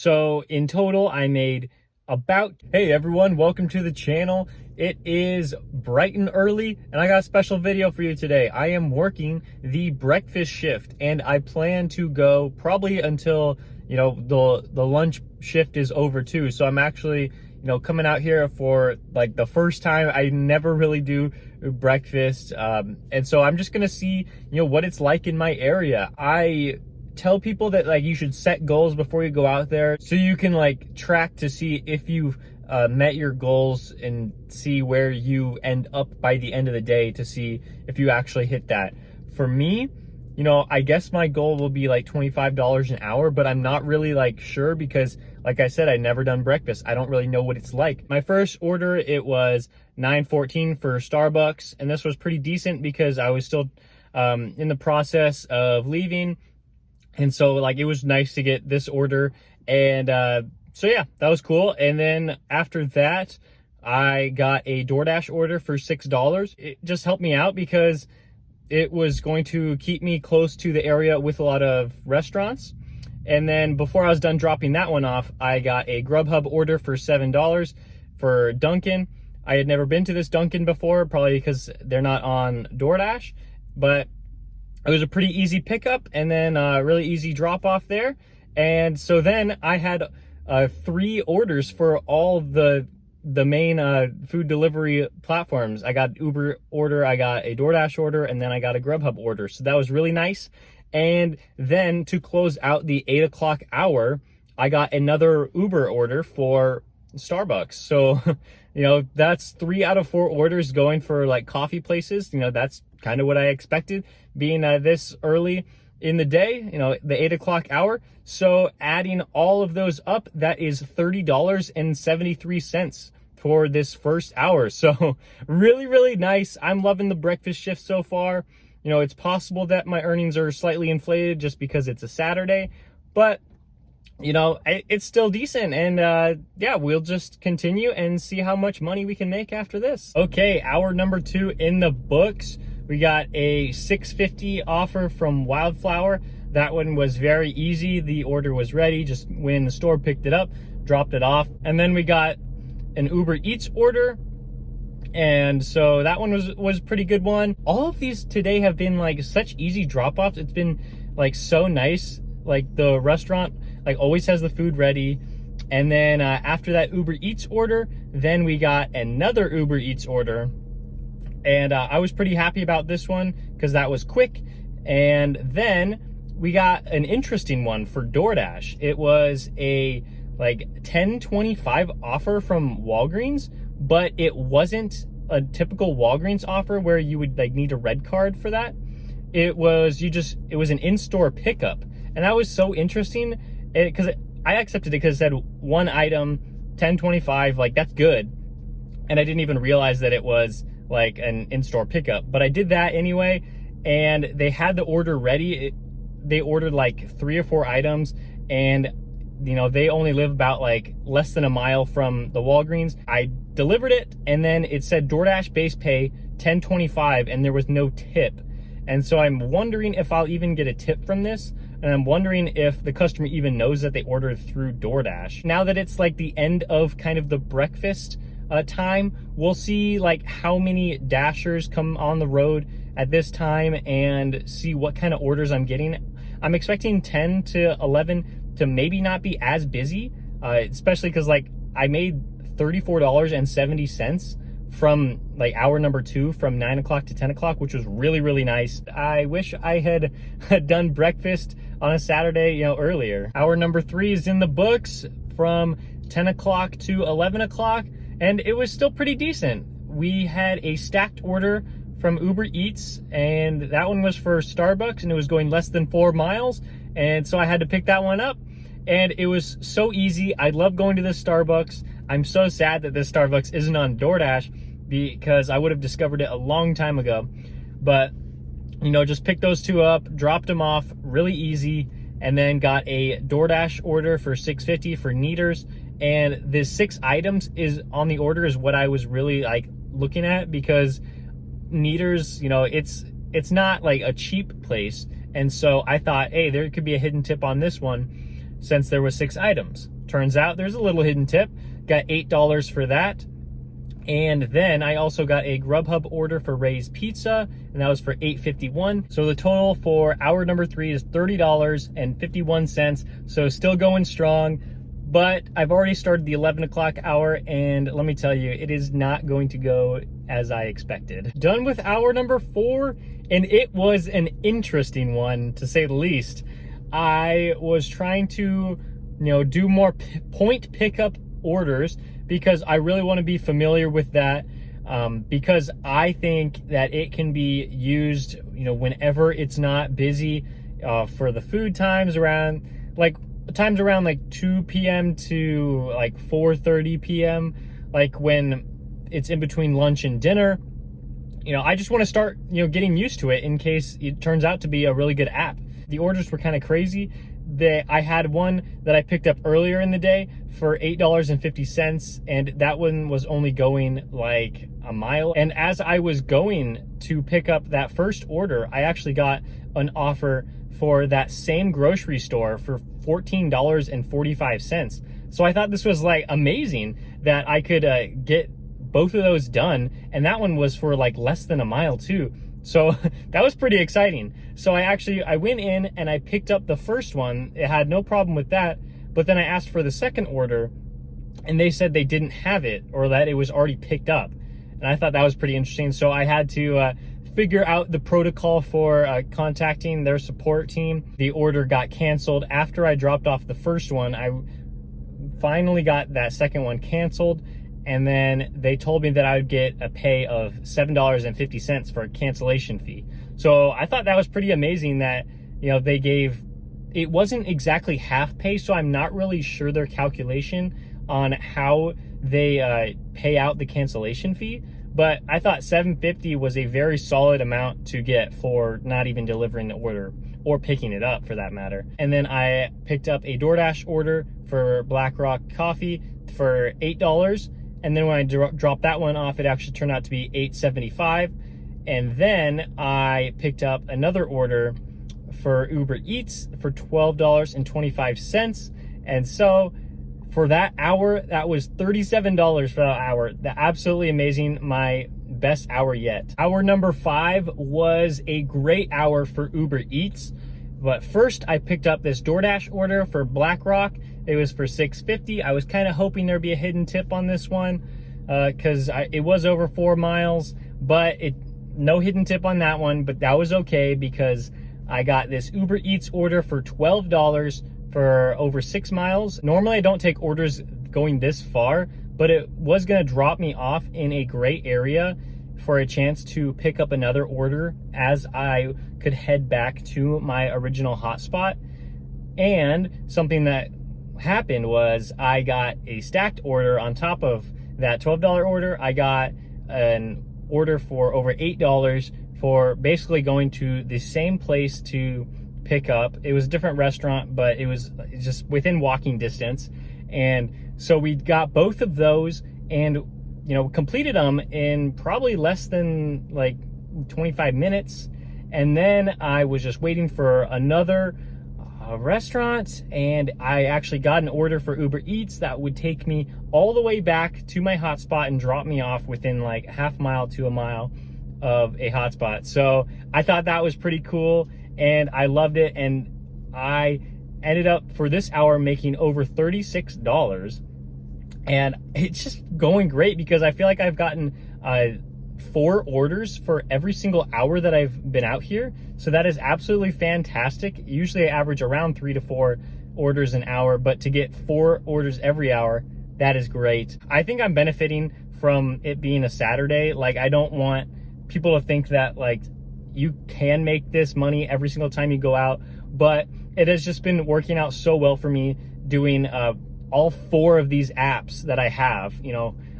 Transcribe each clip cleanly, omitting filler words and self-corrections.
So in total, I made hey everyone, welcome to the channel. It is bright and early, and I got a special video for you today. I am working the breakfast shift, and I plan to go probably until, the lunch shift is over too. So I'm actually, coming out here for like the first time. I never really do breakfast. And so I'm just gonna see, what it's like in my area. I tell people that like you should set goals before you go out there so you can like track to see if you've met your goals and see where you end up by the end of the day to see if you actually hit that. For me, I guess my goal will be like $25 an hour, but I'm not really like sure because like I said, I never done breakfast. I don't really know what it's like. My first order, it was $9.14 for Starbucks, and this was pretty decent because I was still in the process of leaving. And so like it was nice to get this order, and so yeah, that was cool. And then after that, I got a DoorDash order for $6. It just helped me out because it was going to keep me close to the area with a lot of restaurants. And then before I was done dropping that one off, I got a Grubhub order for $7 for Dunkin'. I had never been to this Dunkin' before, probably because they're not on DoorDash, but it was a pretty easy pickup and then really easy drop off there. And so then I had 3 orders for all the main food delivery platforms. I got Uber order, I got a DoorDash order, and then I got a Grubhub order. So that was really nice. And then to close out the 8 o'clock hour, I got another Uber order for Starbucks. So, that's 3 out of 4 orders going for like coffee places. That's kind of what I expected being this early in the day, the 8 o'clock hour. So adding all of those up, that is $30.73 for this first hour. So really, really nice. I'm loving the breakfast shift so far. It's possible that my earnings are slightly inflated just because it's a Saturday, but it's still decent. And yeah, we'll just continue and see how much money we can make after this. Okay, hour number 2 in the books. We got a $6.50 offer from Wildflower. That one was very easy. The order was ready. Just went in the store, picked it up, dropped it off. And then we got an Uber Eats order. And so that one was a pretty good one. All of these today have been like such easy drop-offs. It's been like so nice. Like the restaurant like always has the food ready. And then after that Uber Eats order, then we got another Uber Eats order. And I was pretty happy about this one because that was quick. And then we got an interesting one for DoorDash. It was a like $10.25 offer from Walgreens, but it wasn't a typical Walgreens offer where you would like need a red card for that. It was an in-store pickup. And that was so interesting because I accepted it because it said one item, $10.25, like that's good. And I didn't even realize that it was like an in-store pickup, but I did that anyway. And they had the order ready. They ordered like 3 or 4 items, and they only live about like less than a mile from the Walgreens. I delivered it, and then it said DoorDash base pay $10.25, and there was no tip. And so I'm wondering if I'll even get a tip from this. And I'm wondering if the customer even knows that they ordered through DoorDash. Now that it's like the end of kind of the breakfast time, we'll see like how many Dashers come on the road at this time and see what kind of orders I'm getting. I'm expecting 10 to 11 to maybe not be as busy, especially because like I made $34.70 from like hour number 2 from 9 o'clock to 10 o'clock, which was really, really nice. I wish I had done breakfast on a Saturday, earlier. Hour number 3 is in the books from 10 o'clock to 11 o'clock, and it was still pretty decent. We had a stacked order from Uber Eats, and that one was for Starbucks, and it was going less than 4 miles. And so I had to pick that one up, and it was so easy. I love going to this Starbucks. I'm so sad that this Starbucks isn't on DoorDash because I would have discovered it a long time ago. But, just picked those 2 up, dropped them off really easy, and then got a DoorDash order for $6.50 for Neaters. And the 6 items is on the order is what I was really like looking at, because Neaters, it's not like a cheap place. And so I thought, hey, there could be a hidden tip on this one. since there was 6 items. Turns out there's a little hidden tip. Got $8 for that. And then I also got a Grubhub order for Ray's Pizza, and that was for $8.51. So the total for hour number 3 is $30.51. So still going strong, but I've already started the 11 o'clock hour, and let me tell you, it is not going to go as I expected. Done with hour number 4, and it was an interesting one, to say the least. I was trying to, do more point pickup orders because I really want to be familiar with that, because I think that it can be used, whenever it's not busy, for the food times around like 2 p.m. to like 4:30 p.m., like when it's in between lunch and dinner. I just want to start, getting used to it in case it turns out to be a really good app. The orders were kind of crazy. I had one that I picked up earlier in the day for $8.50, and that one was only going like a mile. And as I was going to pick up that first order, I actually got an offer for that same grocery store for $14.45. So I thought this was like amazing that I could get both of those done, and that one was for like less than a mile too. So that was pretty exciting. So I went in and I picked up the first one. It had no problem with that, but then I asked for the second order and they said they didn't have it, or that it was already picked up. And I thought that was pretty interesting. So I had to figure out the protocol for contacting their support team. The order got canceled after I dropped off the first one. I finally got that second one canceled, and then they told me that I would get a pay of $7.50 for a cancellation fee. So I thought that was pretty amazing that, they gave, it wasn't exactly half pay, so I'm not really sure their calculation on how they pay out the cancellation fee. But I thought $7.50 was a very solid amount to get for not even delivering the order or picking it up, for that matter. And then I picked up a DoorDash order for Black Rock Coffee for $8. And then when I dropped that one off, it actually turned out to be $8.75. And then I picked up another order for Uber Eats for $12.25. And so for that hour, that was $37 for that hour. Absolutely amazing. My best hour yet. Hour number 5 was a great hour for Uber Eats. But first I picked up this DoorDash order for Black Rock. It was for $6.50. I was kind of hoping there'd be a hidden tip on this one, because it was over 4 miles, but no hidden tip on that one. But that was okay because I got this Uber Eats order for $12 for over 6 miles. Normally I don't take orders going this far, but it was gonna drop me off in a great area for a chance to pick up another order as I could head back to my original hotspot. And something that happened was I got a stacked order on top of that $12 order. I got an order for over $8 for basically going to the same place to pick up. It was a different restaurant, but it was just within walking distance. And so we got both of those and completed them in probably less than like 25 minutes. And then I was just waiting for another restaurant, and I actually got an order for Uber Eats that would take me all the way back to my hotspot and drop me off within like half mile to a mile of a hotspot. So I thought that was pretty cool and I loved it. And I ended up for this hour making over $36. And it's just going great because I feel like I've gotten 4 orders for every single hour that I've been out here. So that is absolutely fantastic. Usually I average around 3 to 4 orders an hour, but to get 4 orders every hour, that is great. I think I'm benefiting from it being a Saturday. Like, I don't want people to think that like you can make this money every single time you go out, but it has just been working out so well for me doing all 4 of these apps that I have.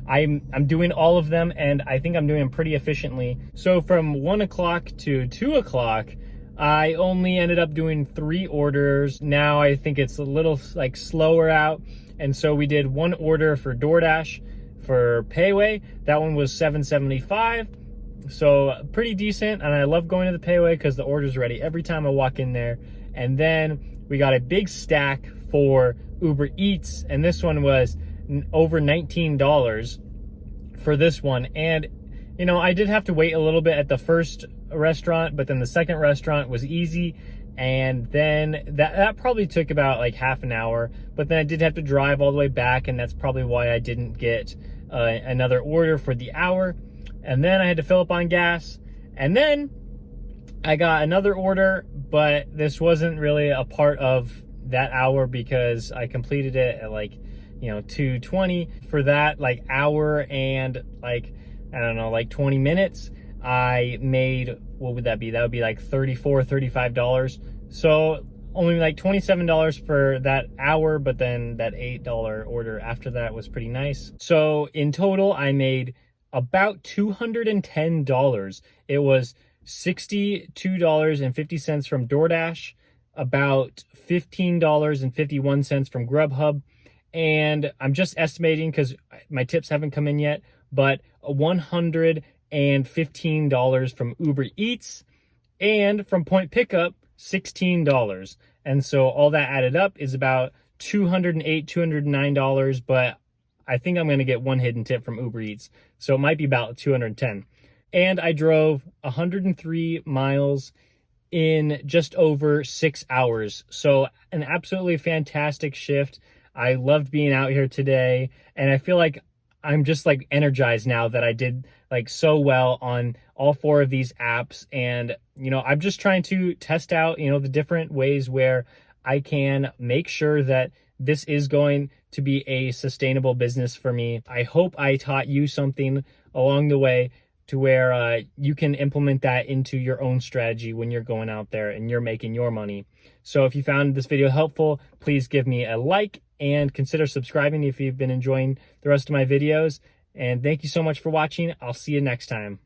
I'm doing all of them, and I think I'm doing them pretty efficiently. So from 1 o'clock to 2 o'clock, I only ended up doing 3 orders. Now I think it's a little like slower out. And so we did 1 order for DoorDash for Payway. That one was $7.75. So pretty decent. And I love going to the Payway because the order's ready every time I walk in there. And then we got a big stack for Uber Eats, and this one was over $19 for this one. And you know, I did have to wait a little bit at the first restaurant, but then the second restaurant was easy, and then that probably took about like half an hour, but then I did have to drive all the way back, and that's probably why I didn't get another order for the hour. And then I had to fill up on gas, and then I got another order, but this wasn't really a part of that hour because I completed it at like, you know, 2:20. For that like hour and like, I don't know, like 20 minutes, I made, what would that be? That would be like $34, $35. So only like $27 for that hour, but then that $8 order after that was pretty nice. So in total, I made about $210. It was $62.50 from DoorDash, about $15.51 from Grubhub, and I'm just estimating because my tips haven't come in yet, but $115 from Uber Eats, and from Point Pickup, $16. And so all that added up is about $208, $209, but I think I'm going to get one hidden tip from Uber Eats, so it might be about $210. And I drove 103 miles in just over 6 hours. So an absolutely fantastic shift. I loved being out here today, and I feel like I'm just like energized now that I did like so well on all 4 of these apps. And, you know, I'm just trying to test out, you know, the different ways where I can make sure that this is going to be a sustainable business for me. I hope I taught you something along the way to where you can implement that into your own strategy when you're going out there and you're making your money. So if you found this video helpful, please give me a like and consider subscribing if you've been enjoying the rest of my videos. And thank you so much for watching. I'll see you next time.